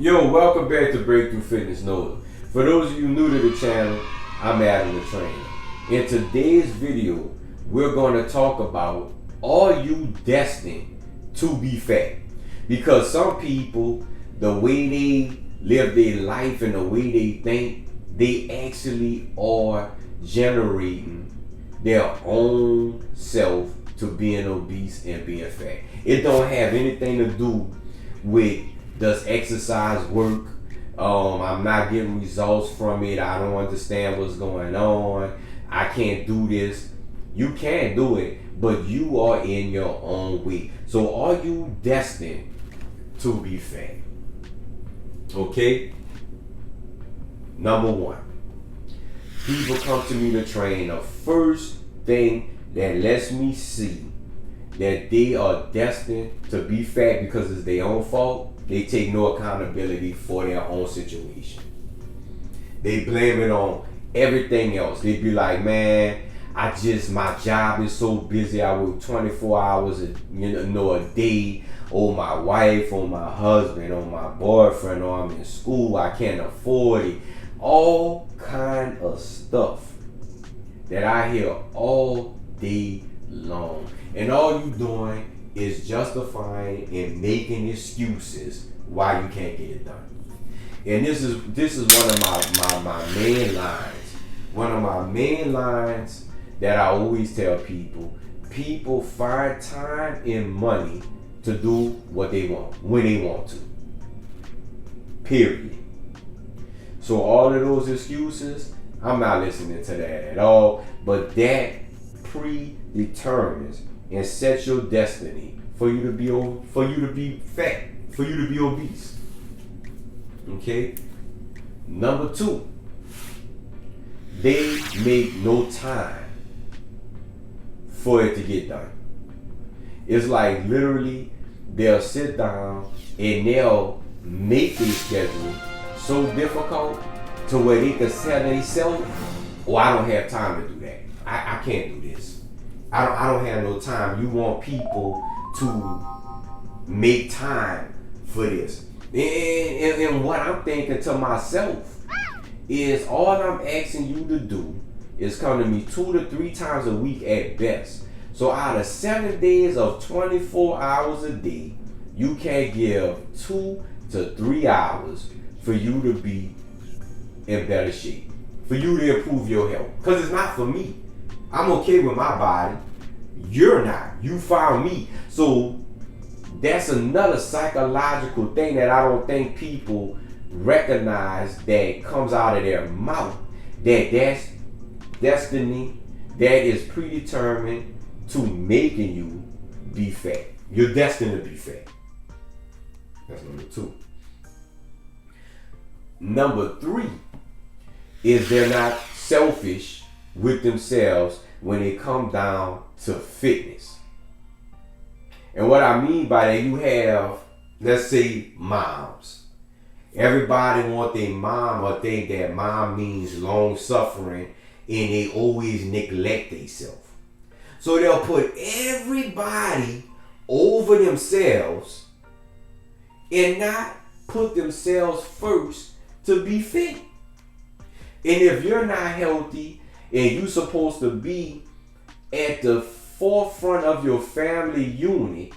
Yo, welcome back to BreakThru Fitness NOLA. For those of you new to the channel, I'm Adam the Trainer. In today's video, we're going to talk about, are you destined to be fat? Because some people, the way they live their life and the way they think, they actually are generating their own self to being obese and being fat. It don't have anything to do with, does exercise work? I'm not getting results from it. I don't understand what's going on. I can't do this. You can do it, but you are in your own way. So are you destined to be fat? Okay? Number one, people come to me to train. The first thing that lets me see that they are destined to be fat because it's their own fault, they take no accountability for their own situation. They blame it on everything else. They be like, man, my job is so busy. I work 24 hours a day. Or my wife, or my husband, or my boyfriend, or I'm in school, I can't afford it. All kind of stuff that I hear all day long. And all you doing is justifying and making excuses why you can't get it done. And this is one of my main lines. One of my main lines that I always tell people. People find time and money to do what they want, when they want to. Period. So all of those excuses, I'm not listening to that at all. But that predetermines and sets your destiny for you to be fat, for you to be obese. Okay? Number two, they make no time for it to get done. It's like literally they'll sit down and they'll make their schedule so difficult to where they can tell themselves, oh, I don't have time to do that. I can't do this. I don't have no time. You want people to make time for this. And what I'm thinking to myself is, all I'm asking you to do is come to me 2 to 3 times a week at best. So out of 7 days of 24 hours a day, you can give 2 to 3 hours for you to be in better shape, for you to improve your health. Because it's not for me. I'm okay with my body. You're not. You found me. So that's another psychological thing that I don't think people recognize that comes out of their mouth. That's destiny, that is predetermined to making you be fat. You're destined to be fat. That's number two. Number three is they're not selfish with themselves when it comes down to fitness. And what I mean by that, you have, let's say, moms. Everybody want their mom or think that mom means long suffering, and they always neglect themselves. So they'll put everybody over themselves and not put themselves first to be fit. And if you're not healthy and you're supposed to be at the forefront of your family unit,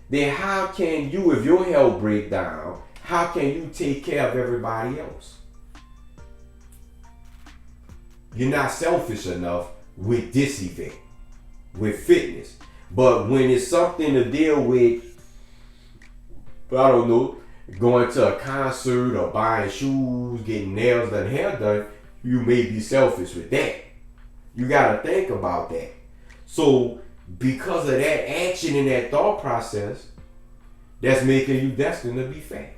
then how can you, if your health break down, how can you take care of everybody else? You're not selfish enough with this event, with fitness. But when it's something to deal with, I don't know, going to a concert or buying shoes, getting nails done, hair done, you may be selfish with that. You got to think about that. So because of that action and that thought process, that's making you destined to be fat.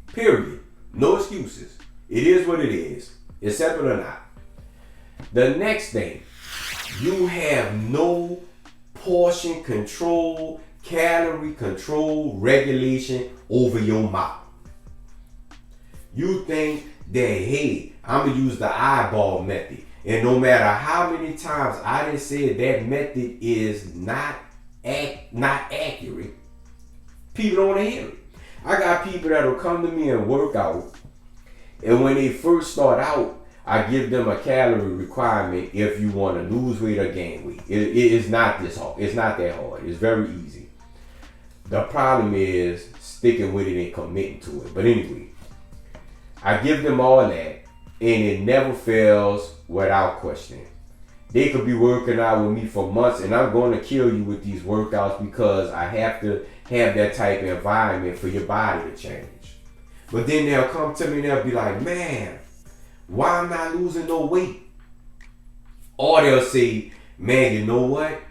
Period. No excuses. It is what it is. Accept it or not. The next thing, you have no portion control, calorie control, regulation over your mouth. You think that, hey, I'm going to use the eyeball method. And no matter how many times I done said that method is not accurate, people don't want to hear it. I got people that'll come to me and work out, and when they first start out, I give them a calorie requirement if you want to lose weight or gain weight. It is not this hard. It's not that hard. It's very easy. The problem is sticking with it and committing to it. But anyway, I give them all that, and it never fails without question. They could be working out with me for months, and I'm going to kill you with these workouts because I have to have that type of environment for your body to change. But then they'll come to me and they'll be like, man, why I'm not losing no weight? Or they'll say, man, you know what?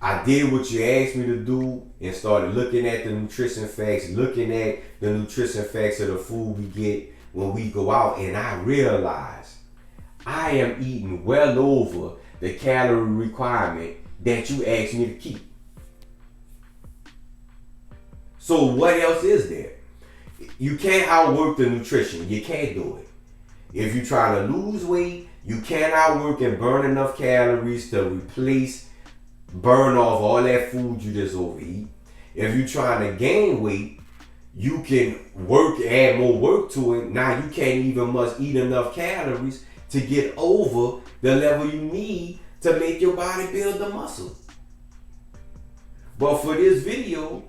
I did what you asked me to do and started looking at the nutrition facts, looking at the nutrition facts of the food we get when we go out, and I realized I am eating well over the calorie requirement that you asked me to keep. So what else is there? You can't outwork the nutrition. You can't do it. If you're trying to lose weight, you can't outwork and burn enough calories to burn off all that food you just overeat. If you're trying to gain weight, you can add more work to it. Now you can't even must eat enough calories to get over the level you need to make your body build the muscle. But for this video,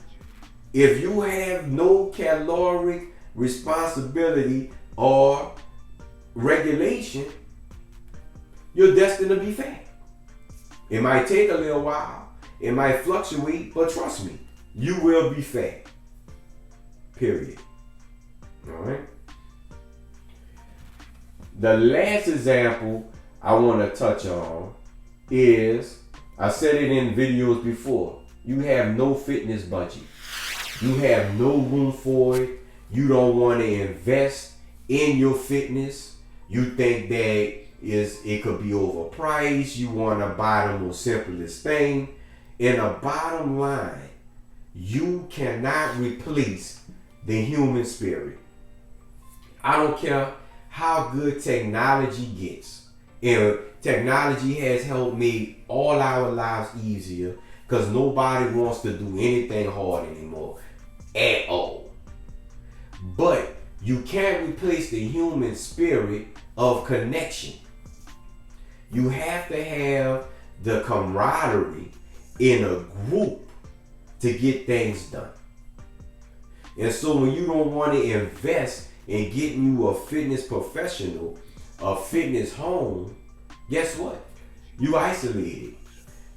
if you have no caloric responsibility or regulation, you're destined to be fat. It might take a little while. It might fluctuate, but trust me, you will be fat. Period. All right. The last example I want to touch on is, I said it in videos before, you have no fitness budget. You have no room for it. You don't want to invest in your fitness. You think that it could be overpriced. You want to buy the most simplest thing. In a bottom line, you cannot replace the human spirit. I don't care how good technology gets. And technology has helped make all our lives easier because nobody wants to do anything hard anymore at all. But you can't replace the human spirit of connection. You have to have the camaraderie in a group to get things done. And so when you don't want to invest in getting you a fitness professional, a fitness home, guess what? You isolated.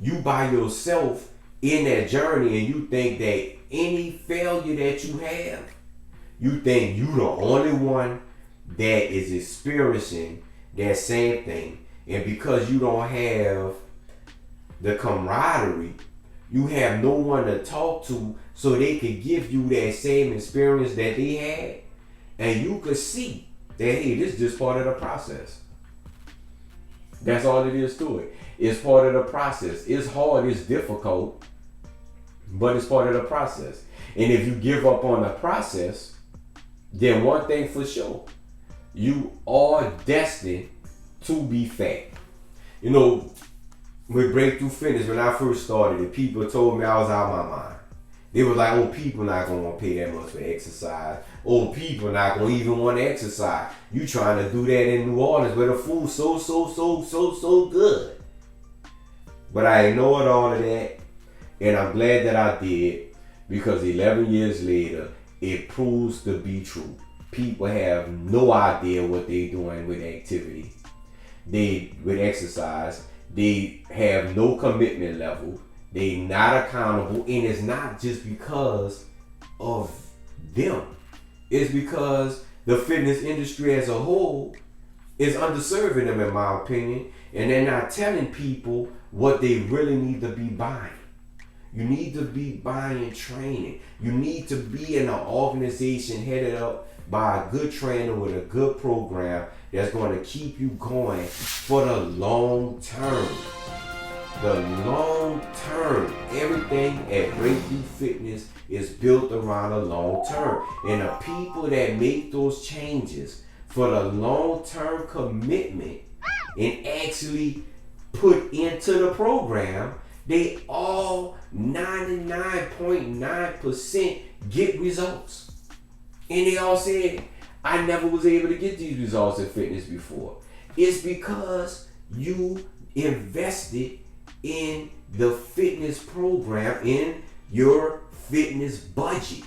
You by yourself in that journey, and you think that any failure that you have, you think you the only one that is experiencing that same thing. And because you don't have the camaraderie, you have no one to talk to so they could give you that same experience that they had. And you could see that, hey, this is just part of the process. That's all it is to it. It's part of the process. It's hard, it's difficult, but it's part of the process. And if you give up on the process, then one thing for sure, you are destined to be fat. You know, with BreakThru Fitness, when I first started it, people told me I was out of my mind. They were like, oh, people not going to want to pay that much for exercise. Oh, people not going to even want to exercise. You trying to do that in New Orleans where the food's so good. But I ignored all of that, and I'm glad that I did, because 11 years later, it proves to be true. People have no idea what they're doing with activity. With exercise, they have no commitment level. They not accountable, and it's not just because of them. It's because the fitness industry as a whole is underserving them, in my opinion, and they're not telling people what they really need to be buying. You need to be buying training. You need to be in an organization headed up by a good trainer with a good program that's going to keep you going for the long term. The long term. Everything at BreakThru Fitness is built around the long term. And the people that make those changes for the long term commitment and actually put into the program, they all 99.9% get results. And they all said, I never was able to get these results in fitness before. It's because you invested in the fitness program, in your fitness budget.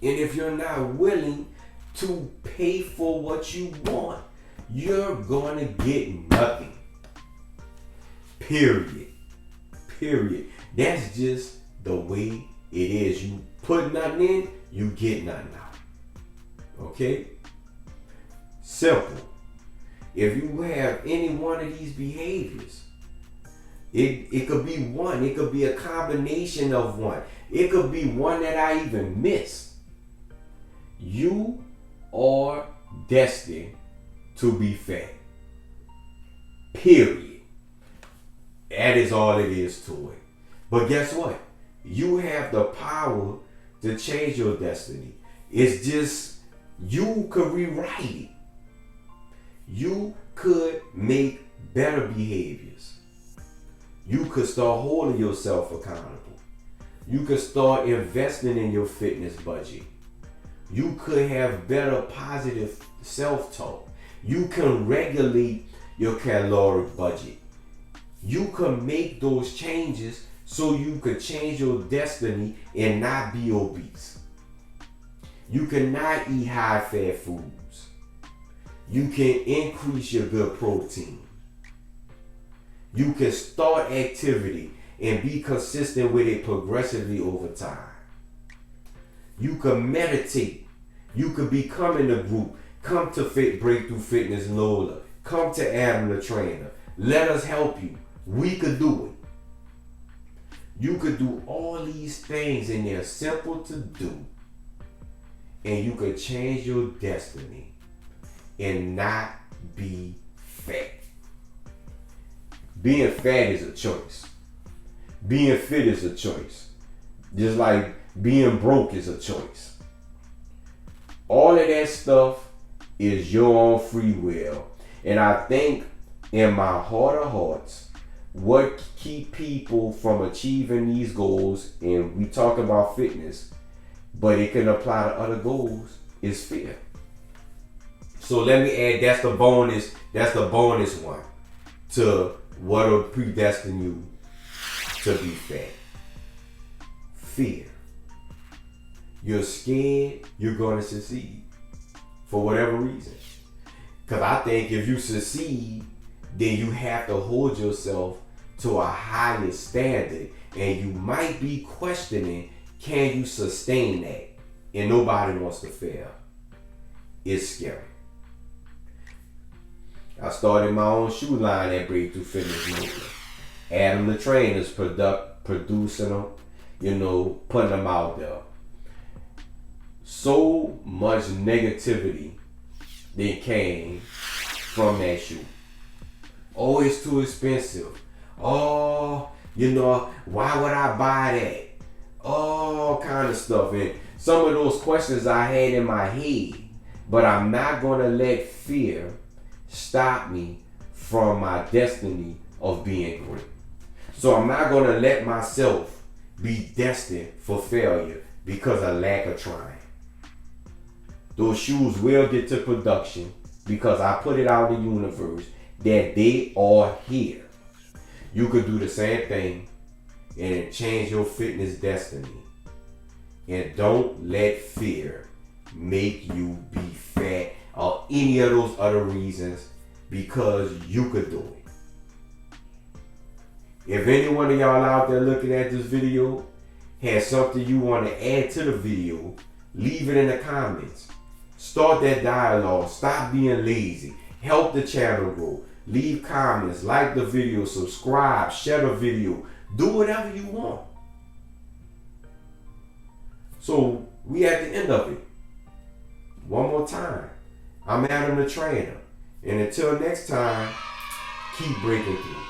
And if you're not willing to pay for what you want, you're going to get nothing. Period. That's just the way it is. You put nothing in, you get nothing out. Okay? Simple. If you have any one of these behaviors, it could be one. It could be a combination of one. It could be one that I even missed. You are destined to be fat. Period. That is all it is to it. But guess what? You have the power to change your destiny. It's just you could rewrite it. You could make better behaviors. You could start holding yourself accountable. You could start investing in your fitness budget. You could have better positive self-talk. You can regulate your caloric budget. You can make those changes so you could change your destiny and not be obese. You cannot eat high-fat foods. You can increase your good protein. You can start activity and be consistent with it progressively over time. You can meditate. You could become in a group. Come to BreakThru Fitness NOLA. Come to Adam the Trainer. Let us help you. We could do it. You could do all these things and they're simple to do. And you could change your destiny and not be fat. Being fat is a choice. Being fit is a choice. Just like being broke is a choice. All of that stuff is your own free will. And I think in my heart of hearts, what keep people from achieving these goals, and we talk about fitness, but it can apply to other goals, is fear. So let me add, that's the bonus one to what will predestine you to be fat. Fear. You're scared you're going to succeed for whatever reason. Because I think if you succeed, then you have to hold yourself to a higher standard, and you might be questioning, can you sustain that? And nobody wants to fail. It's scary. I started my own shoe line at BreakThru Fitness NOLA. Adam the Trainer's producing them, putting them out there. So much negativity that came from that shoe. Oh, it's too expensive. Oh, why would I buy that? All kind of stuff. And some of those questions I had in my head, but I'm not going to let fear stop me from my destiny of being great. So I'm not going to let myself be destined for failure because of lack of trying. Those shoes will get to production because I put it out in the universe that they are here. You could do the same thing and change your fitness destiny. And don't let fear make you be fat or any of those other reasons, because you could do it. If any one of y'all out there looking at this video has something you want to add to the video, leave it in the comments. Start that dialogue. Stop being lazy. Help the channel grow. Leave comments, like the video, subscribe, share the video. Do whatever you want. So we at the end of it. One more time. I'm Adam the Trainer. And until next time, keep breaking through.